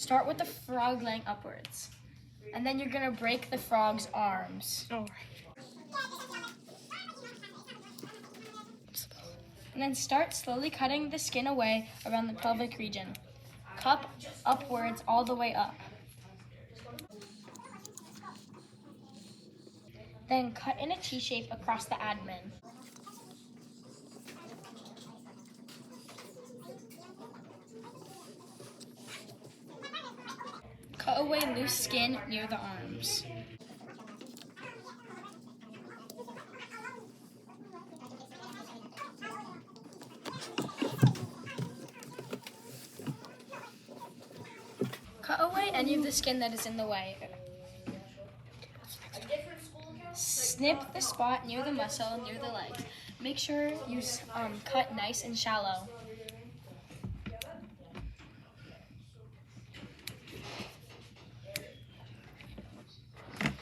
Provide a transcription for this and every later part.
Start with the frog laying upwards. And then you're gonna break the frog's arms. Oh. And then start slowly cutting the skin away around the pelvic region. Cup upwards all the way up. Then cut in a T shape across the abdomen. Cut away loose skin near the arms. Cut away any of the skin that is in the way. Snip the spot near the muscle, near the leg. Make sure you cut nice and shallow.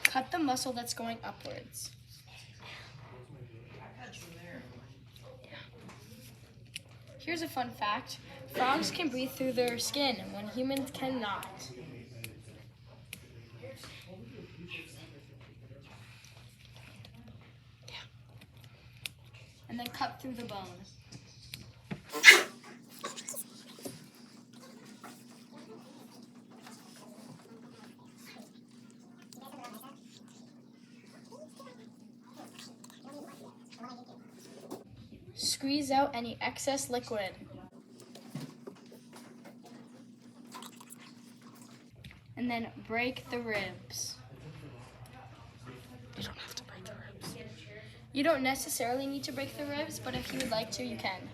Cut the muscle that's going upwards. Here's a fun fact. Frogs can breathe through their skin when humans cannot. And then cut through the bone. Squeeze out any excess liquid. And then break the ribs. You don't have to break the ribs. You don't necessarily need to break the ribs, but if you would like to, you can.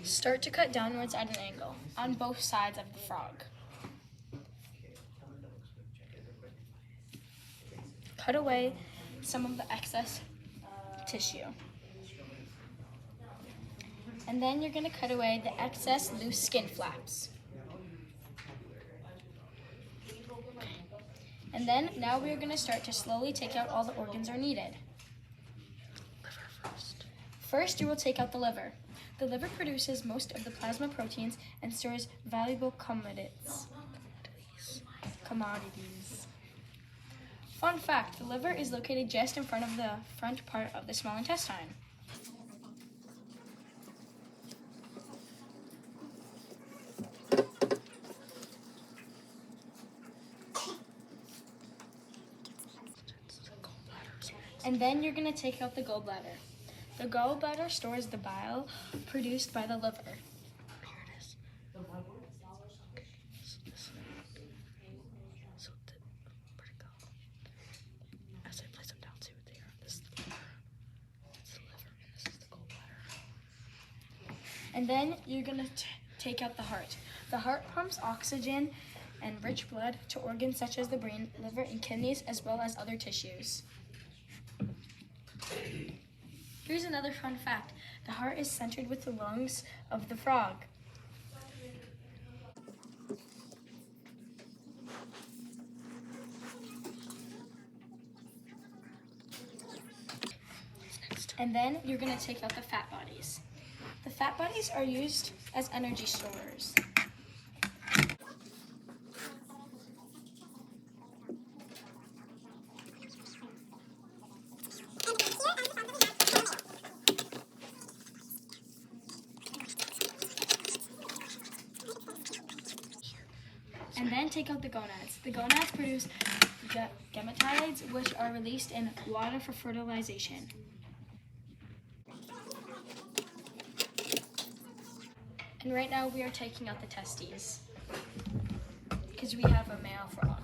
Start to cut downwards at an angle on both sides of the frog. Cut away some of the excess tissue. And then you're going to cut away the excess loose skin flaps. And then now we're going to start to slowly take out all the organs are needed. Liver first. First, you will take out the liver. The liver produces most of the plasma proteins and stores valuable commodities. Fun fact, the liver is located just in front of the front part of the small intestine. And then you're going to take out the gallbladder. The gallbladder stores the bile produced by the liver. Here it is. Okay, where'd it go? As I place them down, see what they are. This is the liver. It's the liver, and this is the gallbladder. And then you're going to take out the heart. The heart pumps oxygen and rich blood to organs such as the brain, liver, and kidneys, as well as other tissues. Here's another fun fact. The heart is centered with the lungs of the frog. And then you're going to take out the fat bodies. The fat bodies are used as energy storers. And then take out the gonads. The gonads produce gametides, which are released in water for fertilization. And right now we are taking out the testes, because we have a male frog.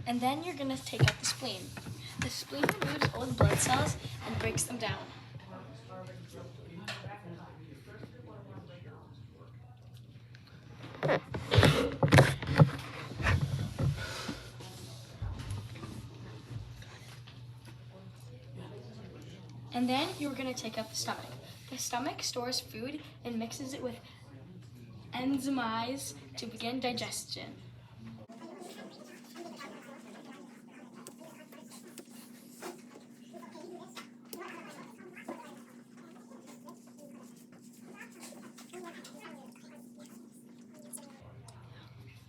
And then you're going to take out the spleen. The spleen removes old blood cells and breaks them down. And then you're going to take out the stomach. The stomach stores food and mixes it with enzymes to begin digestion.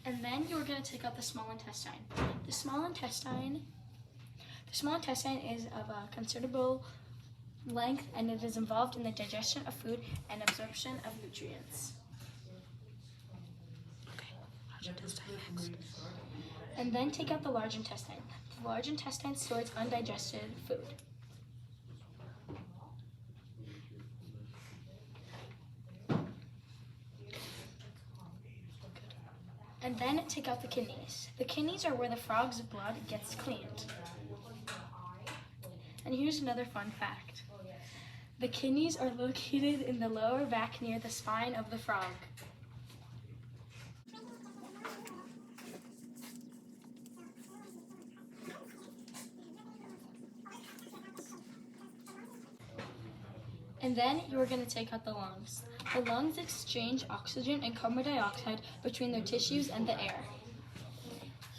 And then you're going to take out the small intestine. The small intestine is of a considerable length, and it is involved in the digestion of food and absorption of nutrients. Okay, large intestine next. And then take out the large intestine. The large intestine stores undigested food. And then take out the kidneys. The kidneys are where the frog's blood gets cleaned. And here's another fun fact. The kidneys are located in the lower back near the spine of the frog. And then you're going to take out the lungs. The lungs exchange oxygen and carbon dioxide between their tissues and the air.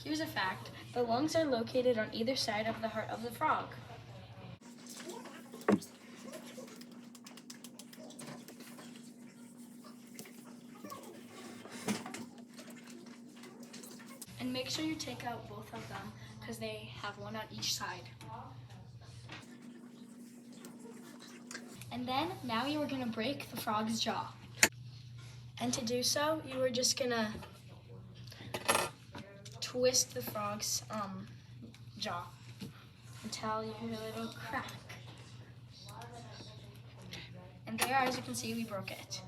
Here's a fact. The lungs are located on either side of the heart of the frog. And make sure you take out both of them because they have one on each side. And then, now you are going to break the frog's jaw. And to do so, you are just going to twist the frog's jaw until you hear a little crack. And there, as you can see, we broke it.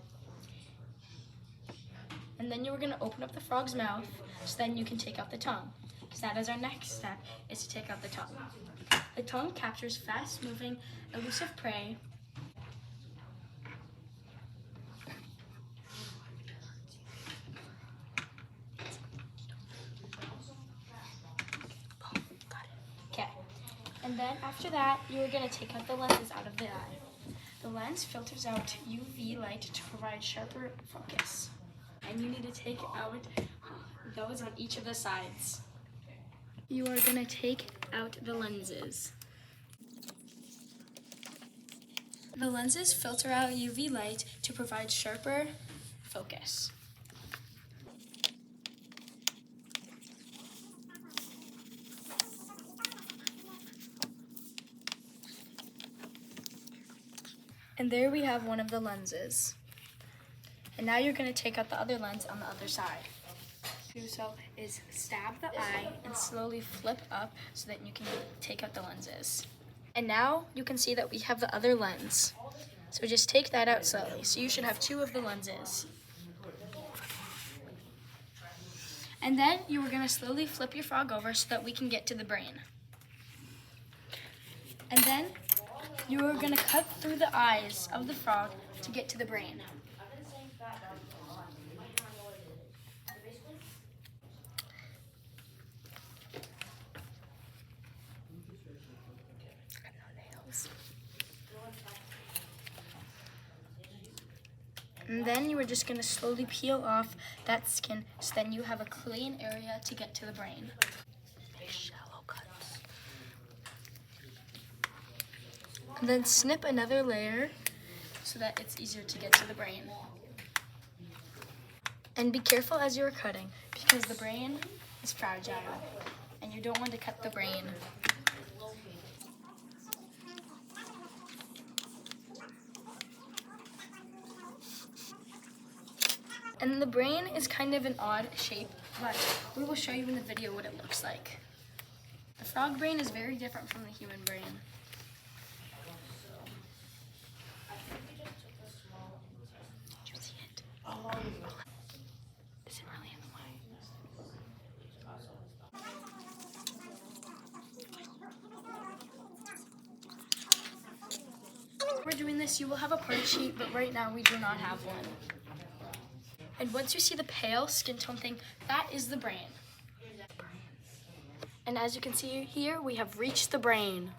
And then you are going to open up the frog's mouth so then you can take out the tongue. So that is our next step, is to take out the tongue. The tongue captures fast-moving, elusive prey. Okay, and then after that, you're going to take out the lenses out of the eye. The lens filters out UV light to provide sharper focus. And you need to take out those on each of the sides. You are going to take out the lenses. The lenses filter out UV light to provide sharper focus. And there we have one of the lenses. And now you're going to take out the other lens on the other side. To do so is stab the eye and slowly flip up so that you can take out the lenses. And now you can see that we have the other lens. So just take that out slowly. So you should have two of the lenses. And then you are going to slowly flip your frog over so that we can get to the brain. And then you are going to cut through the eyes of the frog to get to the brain. And then you are just going to slowly peel off that skin so then you have a clean area to get to the brain. Make shallow cuts. And then snip another layer so that it's easier to get to the brain. And be careful as you're cutting because the brain is fragile and you don't want to cut the brain. And the brain is kind of an odd shape, but we will show you in the video what it looks like. The frog brain is very different from the human brain. Did you see it? Is it really in the way? When we're doing this, you will have a part sheet, but right now we do not have one. And once you see the pale skin tone thing, that is the brain. And as you can see here, we have reached the brain.